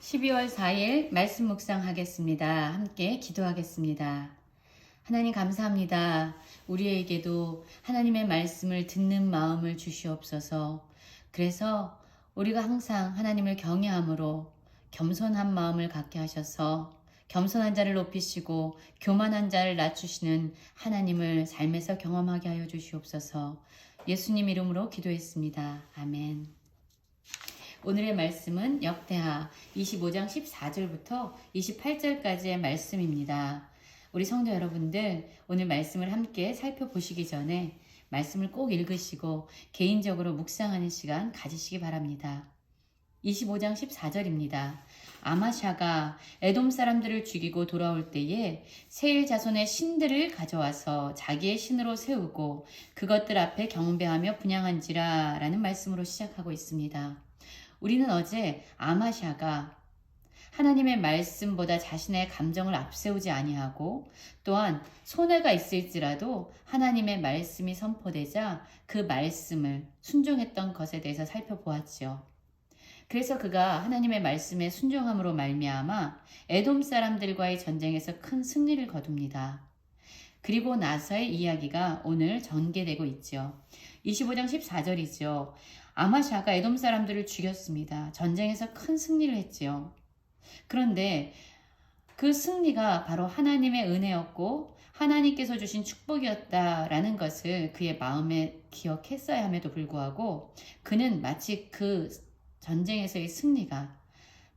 12월 4일 말씀 묵상하겠습니다. 함께 기도하겠습니다. 하나님 감사합니다. 우리에게도 하나님의 말씀을 듣는 마음을 주시옵소서. 그래서 우리가 항상 하나님을 경외함으로 겸손한 마음을 갖게 하셔서 겸손한 자를 높이시고 교만한 자를 낮추시는 하나님을 삶에서 경험하게 하여 주시옵소서. 예수님 이름으로 기도했습니다. 아멘. 오늘의 말씀은 역대하 25장 14절부터 28절까지의 말씀입니다. 우리 성도 여러분들, 오늘 말씀을 함께 살펴보시기 전에 말씀을 꼭 읽으시고 개인적으로 묵상하는 시간 가지시기 바랍니다. 25장 14절입니다. 아마샤가 에돔 사람들을 죽이고 돌아올 때에 세일 자손의 신들을 가져와서 자기의 신으로 세우고 그것들 앞에 경배하며 분향한지라 라는 말씀으로 시작하고 있습니다. 우리는 어제 아마샤가 하나님의 말씀보다 자신의 감정을 앞세우지 아니하고 또한 손해가 있을지라도 하나님의 말씀이 선포되자 그 말씀을 순종했던 것에 대해서 살펴보았지요. 그래서 그가 하나님의 말씀에 순종함으로 말미암아 에돔 사람들과의 전쟁에서 큰 승리를 거둡니다. 그리고 나서의 이야기가 오늘 전개되고 있죠. 25장 14절이죠. 아마샤가 에돔 사람들을 죽였습니다. 전쟁에서 큰 승리를 했지요. 그런데 그 승리가 바로 하나님의 은혜였고 하나님께서 주신 축복이었다라는 것을 그의 마음에 기억했어야 함에도 불구하고 그는 마치 그 전쟁에서의 승리가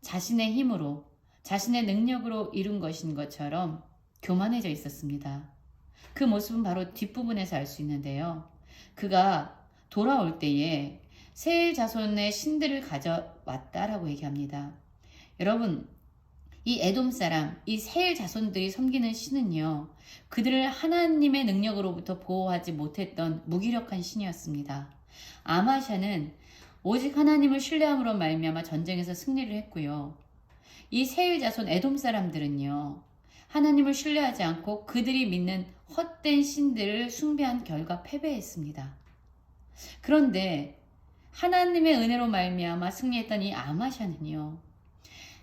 자신의 힘으로 자신의 능력으로 이룬 것인 것처럼 교만해져 있었습니다. 그 모습은 바로 뒷부분에서 알 수 있는데요. 그가 돌아올 때에 세일 자손의 신들을 가져왔다라고 얘기합니다. 여러분, 이 에돔 사람, 이 세일 자손들이 섬기는 신은요, 그들을 하나님의 능력으로부터 보호하지 못했던 무기력한 신이었습니다. 아마샤는 오직 하나님을 신뢰함으로 말미암아 전쟁에서 승리를 했고요. 이 세일 자손 에돔 사람들은요, 하나님을 신뢰하지 않고 그들이 믿는 헛된 신들을 숭배한 결과 패배했습니다. 그런데 하나님의 은혜로 말미암아 승리했던 이 아마샤는요,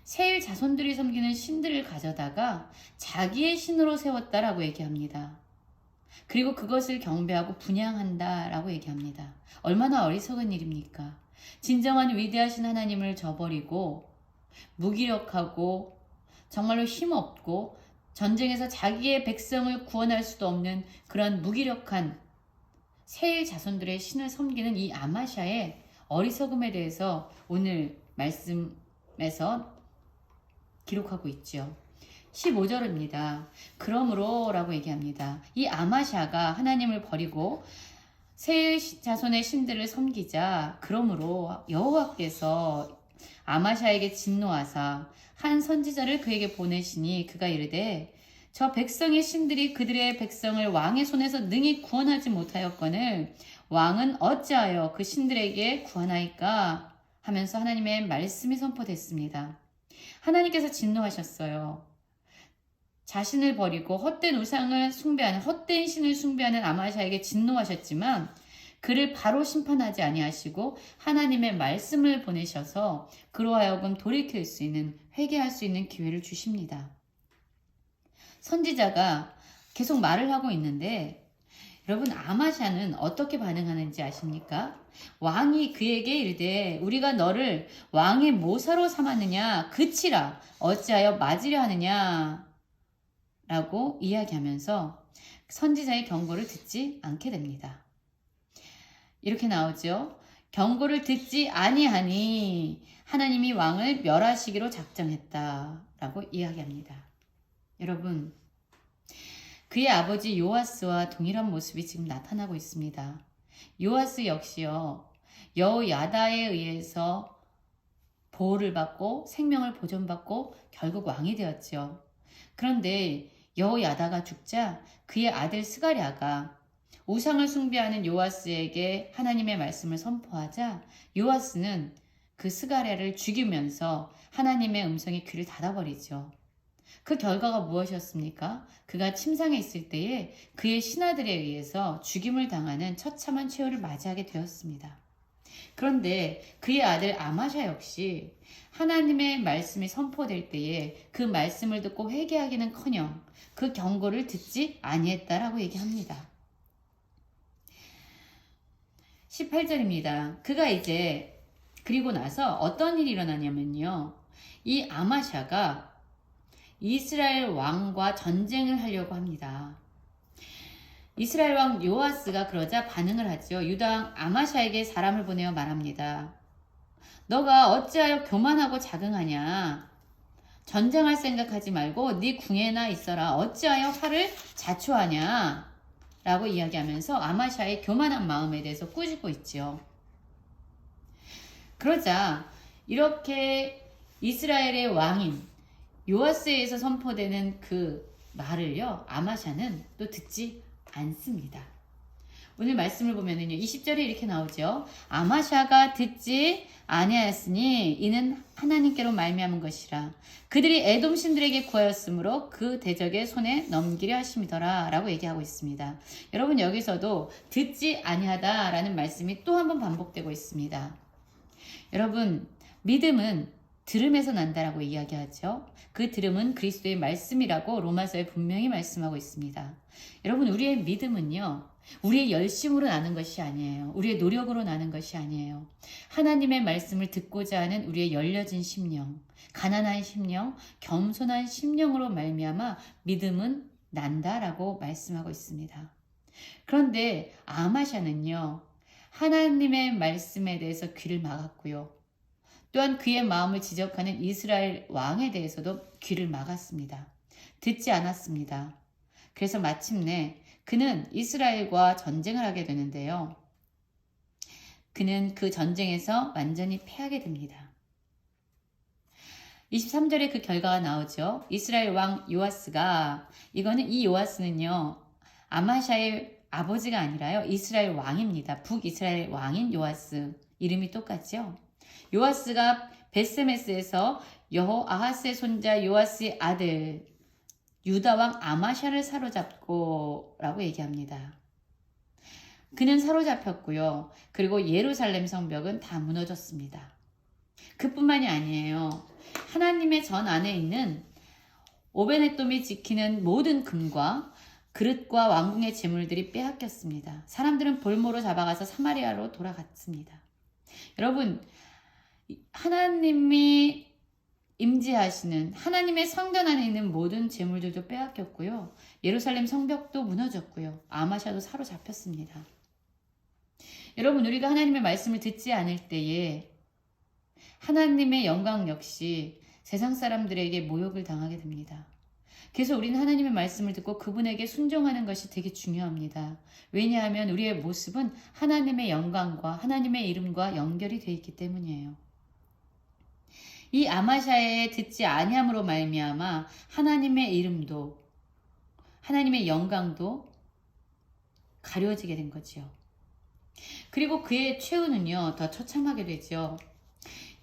세일 자손들이 섬기는 신들을 가져다가 자기의 신으로 세웠다라고 얘기합니다. 그리고 그것을 경배하고 분향한다라고 얘기합니다. 얼마나 어리석은 일입니까? 진정한 위대하신 하나님을 저버리고 무기력하고 정말로 힘없고 전쟁에서 자기의 백성을 구원할 수도 없는 그런 무기력한 세일 자손들의 신을 섬기는 이 아마샤의 어리석음에 대해서 오늘 말씀에서 기록하고 있죠. 15절입니다. 그러므로 라고 얘기합니다. 이 아마샤가 하나님을 버리고 세일 자손의 신들을 섬기자 그러므로 여호와께서 아마샤에게 진노하사 한 선지자를 그에게 보내시니 그가 이르되 저 백성의 신들이 그들의 백성을 왕의 손에서 능히 구원하지 못하였거늘 왕은 어찌하여 그 신들에게 구하나이까 하면서 하나님의 말씀이 선포됐습니다. 하나님께서 진노하셨어요. 자신을 버리고 헛된 우상을 숭배하는 헛된 신을 숭배하는 아마샤에게 진노하셨지만 그를 바로 심판하지 아니하시고 하나님의 말씀을 보내셔서 그로 하여금 돌이킬 수 있는 회개할 수 있는 기회를 주십니다. 선지자가 계속 말을 하고 있는데 여러분 아마샤는 어떻게 반응하는지 아십니까? 왕이 그에게 이르되 우리가 너를 왕의 모사로 삼았느냐 그치라 어찌하여 맞으려 하느냐 라고 이야기하면서 선지자의 경고를 듣지 않게 됩니다. 이렇게 나오죠. 경고를 듣지 아니하니 하나님이 왕을 멸하시기로 작정했다 라고 이야기합니다. 여러분, 그의 아버지 요아스와 동일한 모습이 지금 나타나고 있습니다. 요아스 역시요, 여호야다에 의해서 보호를 받고 생명을 보존받고 결국 왕이 되었죠. 그런데 여호야다가 죽자 그의 아들 스가랴가 우상을 숭배하는 요아스에게 하나님의 말씀을 선포하자 요아스는 그 스가랴를 죽이면서 하나님의 음성에 귀를 닫아버리죠. 그 결과가 무엇이었습니까? 그가 침상에 있을 때에 그의 신하들에 의해서 죽임을 당하는 처참한 최후를 맞이하게 되었습니다. 그런데 그의 아들 아마샤 역시 하나님의 말씀이 선포될 때에 그 말씀을 듣고 회개하기는커녕 그 경고를 듣지 아니했다라고 얘기합니다. 18절입니다. 그가 이제 그리고 나서 어떤 일이 일어나냐면요. 이 아마샤가 이스라엘 왕과 전쟁을 하려고 합니다. 이스라엘 왕 요아스가 그러자 반응을 하죠. 유다 왕 아마샤에게 사람을 보내어 말합니다. 너가 어찌하여 교만하고 자긍하냐? 전쟁할 생각하지 말고 네 궁에나 있어라. 어찌하여 화를 자초하냐? 라고 이야기하면서 아마샤의 교만한 마음에 대해서 꾸짖고 있죠. 그러자 이렇게 이스라엘의 왕인 요아스에 의해서 선포되는 그 말을요, 아마샤는 또 듣지 않습니다. 오늘 말씀을 보면은요, 20절에 이렇게 나오죠. 아마샤가 듣지 아니하였으니 이는 하나님께로 말미암은 것이라. 그들이 에돔 신들에게 구하였으므로 그 대적의 손에 넘기려 하심이더라 라고 얘기하고 있습니다. 여러분, 여기서도 듣지 아니하다라는 말씀이 또 한 번 반복되고 있습니다. 여러분, 믿음은 들음에서 난다라고 이야기하죠. 그 들음은 그리스도의 말씀이라고 로마서에 분명히 말씀하고 있습니다. 여러분, 우리의 믿음은요, 우리의 열심으로 나는 것이 아니에요. 우리의 노력으로 나는 것이 아니에요. 하나님의 말씀을 듣고자 하는 우리의 열려진 심령, 가난한 심령, 겸손한 심령으로 말미암아 믿음은 난다라고 말씀하고 있습니다. 그런데 아마샤는요, 하나님의 말씀에 대해서 귀를 막았고요. 또한 그의 마음을 지적하는 이스라엘 왕에 대해서도 귀를 막았습니다. 듣지 않았습니다. 그래서 마침내 그는 이스라엘과 전쟁을 하게 되는데요. 그는 그 전쟁에서 완전히 패하게 됩니다. 23절에 그 결과가 나오죠. 이스라엘 왕 요아스가, 이거는 이 요아스는요, 아마샤의 아버지가 아니라요, 이스라엘 왕입니다. 북이스라엘 왕인 요아스. 이름이 똑같죠? 요아스가 베세메스에서 여호아하스의 손자 요아스의 아들 유다 왕 아마샤를 사로잡고 라고 얘기합니다. 그는 사로잡혔고요. 그리고 예루살렘 성벽은 다 무너졌습니다. 그뿐만이 아니에요. 하나님의 전 안에 있는 오베네돔이 지키는 모든 금과 그릇과 왕궁의 재물들이 빼앗겼습니다. 사람들은 볼모로 잡아가서 사마리아로 돌아갔습니다. 여러분, 하나님이 임재하시는 하나님의 성전 안에 있는 모든 재물들도 빼앗겼고요. 예루살렘 성벽도 무너졌고요. 아마샤도 사로잡혔습니다. 여러분, 우리가 하나님의 말씀을 듣지 않을 때에 하나님의 영광 역시 세상 사람들에게 모욕을 당하게 됩니다. 그래서 우리는 하나님의 말씀을 듣고 그분에게 순종하는 것이 되게 중요합니다. 왜냐하면 우리의 모습은 하나님의 영광과 하나님의 이름과 연결이 되어 있기 때문이에요. 이 아마샤의 듣지 아니함으로 말미암아 하나님의 이름도 하나님의 영광도 가려지게 된 거죠. 그리고 그의 최후는요, 더 처참하게 되죠.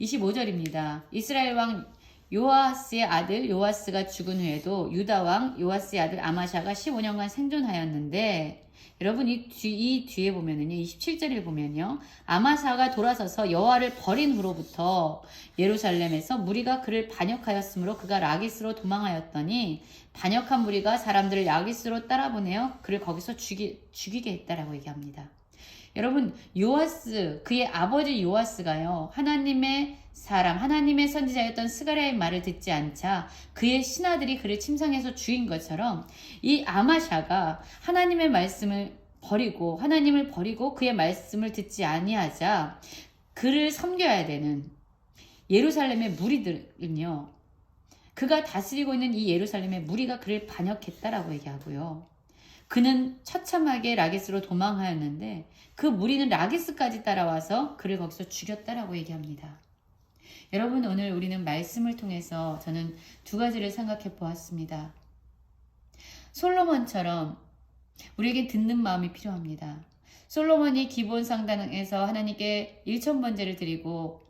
25절입니다. 이스라엘 왕 요아스의 아들 요아스가 죽은 후에도 유다 왕 요아스의 아들 아마샤가 15년간 생존하였는데, 여러분 이 뒤에 보면은요, 27절에 보면요, 아마샤가 돌아서서 여호와를 버린 후로부터 예루살렘에서 무리가 그를 반역하였으므로 그가 라기스로 도망하였더니 반역한 무리가 사람들을 라기스로 따라보내어 그를 거기서 죽이게 했다라고 얘기합니다. 여러분, 요아스, 그의 아버지 요아스가요, 하나님의 사람, 하나님의 선지자였던 스가랴의 말을 듣지 않자 그의 신하들이 그를 침상해서 죽인 것처럼 이 아마샤가 하나님의 말씀을 버리고 하나님을 버리고 그의 말씀을 듣지 아니하자 그를 섬겨야 되는 예루살렘의 무리들은요, 그가 다스리고 있는 이 예루살렘의 무리가 그를 반역했다라고 얘기하고요. 그는 처참하게 라기스로 도망하였는데 그 무리는 라기스까지 따라와서 그를 거기서 죽였다라고 얘기합니다. 여러분, 오늘 우리는 말씀을 통해서 저는 두 가지를 생각해 보았습니다. 솔로몬처럼 우리에게 듣는 마음이 필요합니다. 솔로몬이 기본 상단에서 하나님께 1,000번제를 드리고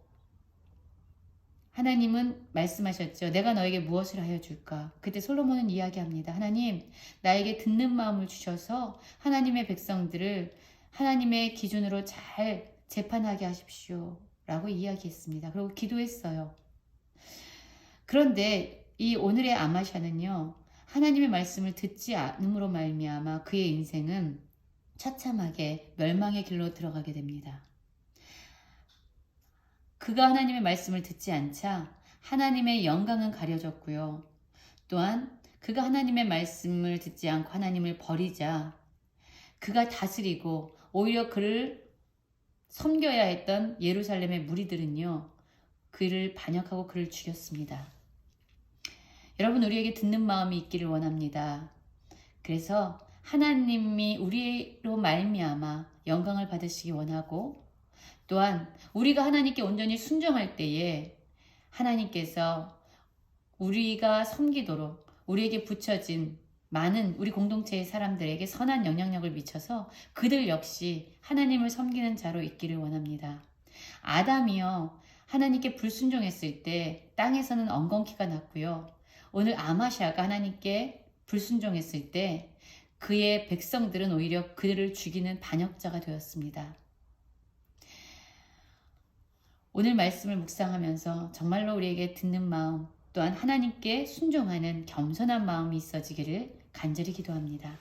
하나님은 말씀하셨죠. 내가 너에게 무엇을 하여 줄까? 그때 솔로몬은 이야기합니다. 하나님, 나에게 듣는 마음을 주셔서 하나님의 백성들을 하나님의 기준으로 잘 재판하게 하십시오 라고 이야기했습니다. 그리고 기도했어요. 그런데 이 오늘의 아마샤는요, 하나님의 말씀을 듣지 않음으로 말미암아 그의 인생은 처참하게 멸망의 길로 들어가게 됩니다. 그가 하나님의 말씀을 듣지 않자 하나님의 영광은 가려졌고요. 또한 그가 하나님의 말씀을 듣지 않고 하나님을 버리자 그가 다스리고 오히려 그를 섬겨야 했던 예루살렘의 무리들은요, 그를 반역하고 그를 죽였습니다. 여러분, 우리에게 듣는 마음이 있기를 원합니다. 그래서 하나님이 우리로 말미암아 영광을 받으시기 원하고, 또한 우리가 하나님께 온전히 순종할 때에 하나님께서 우리가 섬기도록 우리에게 붙여진 많은 우리 공동체의 사람들에게 선한 영향력을 미쳐서 그들 역시 하나님을 섬기는 자로 있기를 원합니다. 아담이요, 하나님께 불순종했을 때 땅에서는 엉겅퀴가 났고요. 오늘 아마샤가 하나님께 불순종했을 때 그의 백성들은 오히려 그들을 죽이는 반역자가 되었습니다. 오늘 말씀을 묵상하면서 정말로 우리에게 듣는 마음, 또한 하나님께 순종하는 겸손한 마음이 있어지기를 간절히 기도합니다.